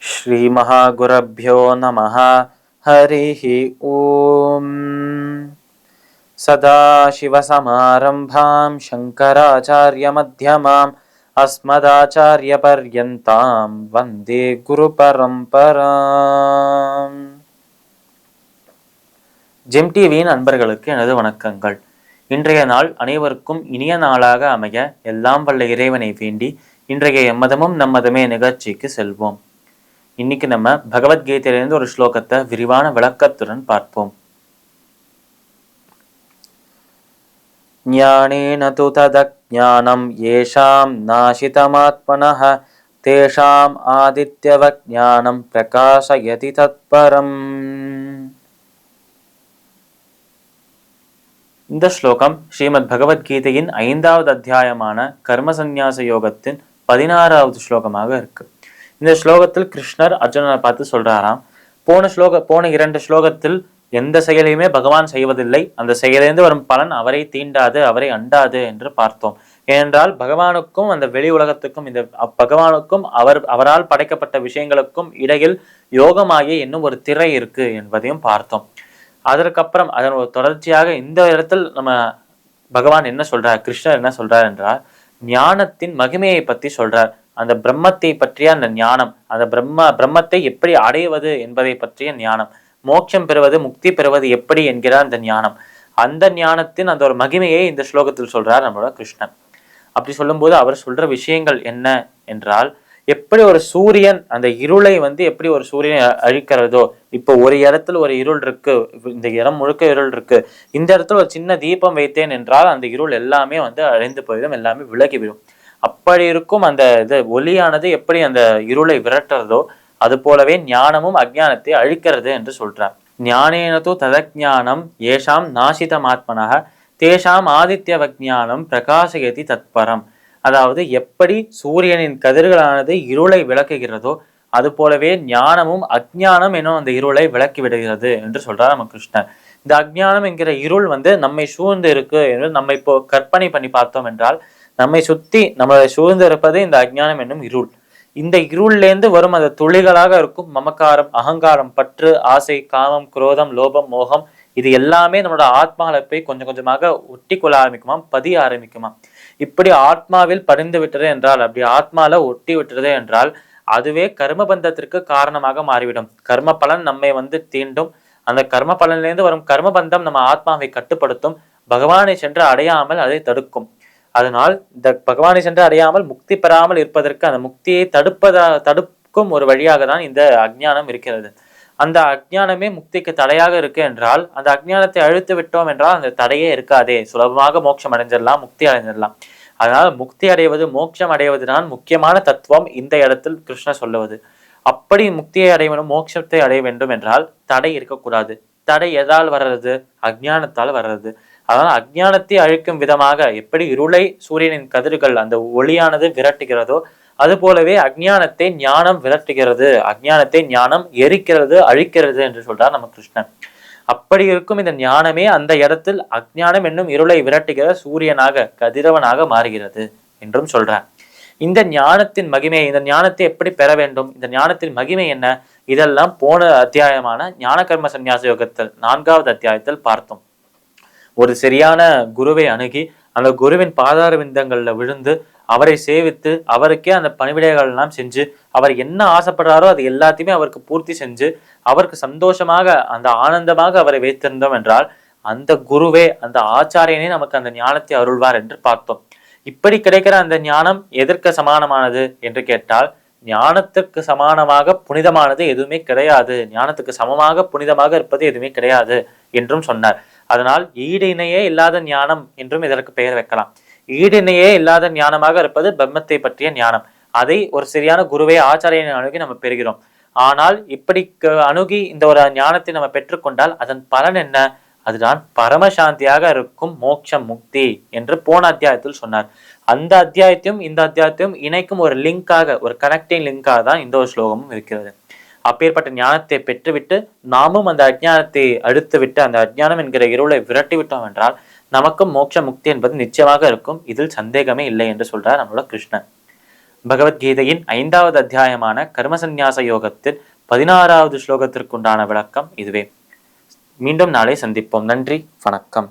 ஸ்ரீ மகாகுரப்யோ நமஹ. ஹரிஹி ஓம். சதாசிவசமாரம்பாம் சங்கராச்சார்யமத்யமாம் அஸ்மதாச்சார்யபர்யந்தாம் வந்தே குரு பரம்பராம். ஜெம் டிவியின் அன்பர்களுக்கு எனது வணக்கங்கள். இன்றைய நாள் அனைவருக்கும் இனிய நாளாக அமைய எல்லாம் வல்ல இறைவனை வேண்டி இன்றைய எம்மதமும் நம்மதமே நிகழ்ச்சிக்கு செல்வோம். இன்னைக்கு நம்ம பகவத்கீதையிலிருந்து ஒரு ஸ்லோகத்தை விரிவான விளக்கத்துடன் பார்ப்போம். ஞானேன து ததஜ்ஞானம் ஏஷாம் நாசிதமாத்மனஹ தேஷாம் ஆதித்யவத் ஞானம் பிரகாசயதி தத்பரம். இந்த ஸ்லோகம் ஸ்ரீமத் பகவத்கீதையின் 5வது அத்தியாயமான கர்ம சந்நியாச யோகத்தின் 16வது ஸ்லோகமாக இருக்கு. இந்த ஸ்லோகத்தில் கிருஷ்ணர் அர்ஜுனனை பார்த்து சொல்றாராம், போன 2 ஸ்லோகத்தில் எந்த செயலையுமே பகவான் செய்வதில்லை, அந்த செயலிருந்து வரும் பலன் அவரை தீண்டாது, அவரை அண்டாது என்று பார்த்தோம். ஏனென்றால் பகவானுக்கும் அந்த வெளி உலகத்துக்கும், இந்த பகவானுக்கும் அவரால் படைக்கப்பட்ட விஷயங்களுக்கும் இடையில் யோகமாகிய இன்னும் ஒரு திரை இருக்கு என்பதையும் பார்த்தோம். அதற்கப்புறம் அதன் ஒரு தொடர்ச்சியாக இந்த இடத்தில் நம்ம பகவான் என்ன சொல்றார், கிருஷ்ணர் என்ன சொல்றார் என்றால் ஞானத்தின் மகிமையை பற்றி சொல்றார். அந்த பிரம்மத்தை பற்றிய அந்த ஞானம், அந்த பிரம்மத்தை எப்படி அடைவது என்பதை பற்றிய ஞானம், மோட்சம் பெறுவது, முக்தி பெறுவது எப்படி என்கிற அந்த ஞானம், அந்த ஞானத்தின் அந்த ஒரு மகிமையை இந்த ஸ்லோகத்தில் சொல்றார் நம்மளோட கிருஷ்ணன். அப்படி சொல்லும்போது அவர் சொல்ற விஷயங்கள் என்ன என்றால், எப்படி ஒரு சூரியன் அந்த இருளை எப்படி ஒரு சூரியனை அழிக்கிறதோ, இப்போ ஒரு இடத்துல ஒரு இருள் இருக்கு, இந்த இடம் முழுக்க இருள் இருக்கு, இந்த இடத்துல ஒரு சின்ன தீபம் வைத்தேன் என்றால் அந்த இருள் எல்லாமே அழிந்து போயிடும், எல்லாமே விலகிவிடும். அப்படி இருக்கும் அந்த ஒளியானது எப்படி அந்த இருளை விரட்டுறதோ அது போலவே ஞானமும் அஜ்ஞானத்தை அழிக்கிறது என்று சொல்றார். ஞானேனது ததஜ்ஞானம் ஏஷாம் நாசிதமாத்மனஹ தேஷாம் ஆதித்யவஜ்ஞானம் பிரகாசயதி தத்பரம். அதாவது எப்படி சூரியனின் கதிர்களானது இருளை விளக்குகிறதோ அது போலவே ஞானமும் அஜ்ஞானம் எனும் அந்த இருளை விளக்கி விடுகிறது என்று சொல்றார் நம்ம கிருஷ்ணர். இந்த அஜ்ஞானம் என்கிற இருள் நம்மை சூழ்ந்து இருக்கு என்று நம்ம இப்போ கற்பனை பண்ணி பார்த்தோம் என்றால், நம்மை சுத்தி நம்மளை சூழ்ந்து இருப்பது இந்த அஜ்ஞானம் என்னும் இருள். இந்த இருள்லேருந்து வரும் அந்த துளிகளாக இருக்கும் மமக்காரம், அகங்காரம், பற்று, ஆசை, காமம், குரோதம், லோபம், மோகம், இது எல்லாமே நம்மளோட ஆத்மாவை போய் கொஞ்சம் கொஞ்சமாக ஒட்டி கொள்ள ஆரம்பிக்குமாம், பதிய ஆரம்பிக்குமாம். இப்படி ஆத்மாவில் படிந்து விட்டது என்றால், அப்படி ஆத்மால ஒட்டி விட்டது என்றால் அதுவே கர்ம பந்தத்திற்கு காரணமாக மாறிவிடும். கர்ம பலன் நம்மை தீண்டும். அந்த கர்ம பலனிலிருந்து வரும் கர்ம பந்தம் நம்ம ஆத்மாவை கட்டுப்படுத்தும், பகவானை சென்று அடையாமல் அதை தடுக்கும். அதனால் இந்த பகவானை சென்று அடையாமல் முக்தி பெறாமல் இருப்பதற்கு அந்த முக்தியை தடுக்கும் ஒரு வழியாக தான் இந்த அஜ்ஞானம் இருக்கிறது. அந்த அஜ்ஞானமே முக்திக்கு தடையாக இருக்கு என்றால், அந்த அஜ்ஞானத்தை அழித்து விட்டோம் என்றால் அந்த தடையே இருக்காதே, சுலபமாக மோட்சம் அடைஞ்சிடலாம், முக்தி அடைஞ்சிடலாம். அதனால் முக்தி அடைவது, மோட்சம் அடைவதுதான் முக்கியமான தத்துவம் இந்த இடத்தில் கிருஷ்ணர் சொல்லுவது. அப்படி முக்தியை அடைய வேண்டும், மோட்சத்தை அடைய வேண்டும் என்றால் தடை இருக்கக்கூடாது. தடை எதால் வர்றது? அஜ்ஞானத்தால் வர்றது. அதனால் அஜ்ஞானத்தை அழிக்கும் விதமாக எப்படி இருளை சூரியனின் கதிர்கள் அந்த ஒளியானது விரட்டுகிறதோ அது போலவே அஜ்ஞானத்தை ஞானம் விரட்டுகிறது, அஜ்ஞானத்தை ஞானம் எரிக்கிறது, அழிக்கிறது என்று சொல்றார் நம்ம கிருஷ்ணன். அப்படி இருக்கும் இந்த ஞானமே அந்த இடத்தில் அஜ்ஞானம் என்னும் இருளை விரட்டுகிற சூரியனாக, கதிரவனாக மாறுகிறது என்றும் சொல்றார். இந்த ஞானத்தின் மகிமை, இந்த ஞானத்தை எப்படி பெற வேண்டும், இந்த ஞானத்தின் மகிமை என்ன, இதெல்லாம் போன அத்தியாயமான ஞான கர்ம சந்நியாச யோகத்தில் 4வது அத்தியாயத்தில் பார்த்தோம். ஒரு சரியான குருவை அணுகி அந்த குருவின் பாதார விந்தங்கள்ல விழுந்து அவரை சேவித்து அவருக்கே அந்த பணிவிடைகள் எல்லாம் செஞ்சு அவர் என்ன ஆசைப்படுறாரோ அது எல்லாத்தையுமே அவருக்கு பூர்த்தி செஞ்சு அவருக்கு சந்தோஷமாக அந்த ஆனந்தமாக அவரை வைத்திருந்தோம் என்றால் அந்த குருவே, அந்த ஆச்சாரியனே நமக்கு அந்த ஞானத்தை அருள்வார் என்று பார்த்தோம். இப்படி கிடைக்கிற அந்த ஞானம் எதற்கு சமானமானது என்று கேட்டால், ஞானத்திற்கு சமானமாக புனிதமானது எதுவுமே கிடையாது, ஞானத்துக்கு சமமாக புனிதமாக இருப்பது எதுவுமே கிடையாது என்றும் சொன்னார். அதனால் ஈடு இணையே இல்லாத ஞானம் என்றும் இதற்கு பெயர் வைக்கலாம். ஈடு இணையே இல்லாத ஞானமாக இருப்பது பிரம்மத்தை பற்றிய ஞானம். அதை ஒரு சரியான குருவை, ஆச்சாரியனை அணுகி நம்ம பெறுகிறோம். ஆனால் இப்படி அணுகி இந்த ஒரு ஞானத்தை நம்ம பெற்றுக்கொண்டால் அதன் பலன் என்ன? அதுதான் பரமசாந்தியாக இருக்கும் மோட்சம், முக்தி என்று போன அத்தியாயத்தில் சொன்னார். அந்த அத்தியாயத்தையும் இந்த அத்தியாயத்தையும் இணைக்கும் ஒரு லிங்காக, ஒரு கனெக்டிங் லிங்காக தான் இந்த ஒரு ஸ்லோகமும் இருக்கிறது. அப்பேற்பட்ட ஞானத்தை பெற்றுவிட்டு நாமும் அந்த அஜ்ஞானத்தை அழுத்து விட்டு அந்த அஜ்ஞானம் என்கிற இருளை விரட்டி விட்டோம் என்றால் நமக்கும் மோட்ச முக்தி என்பது நிச்சயமாக இருக்கும், இதில் சந்தேகமே இல்லை என்று சொல்றார் நம்மளோட கிருஷ்ணன். பகவத்கீதையின் 5வது அத்தியாயமான கர்மசந்நியாச யோகத்தில் 16வது ஸ்லோகத்திற்குண்டான விளக்கம் இதுவே. மீண்டும் நாளை சந்திப்போம். நன்றி, வணக்கம்.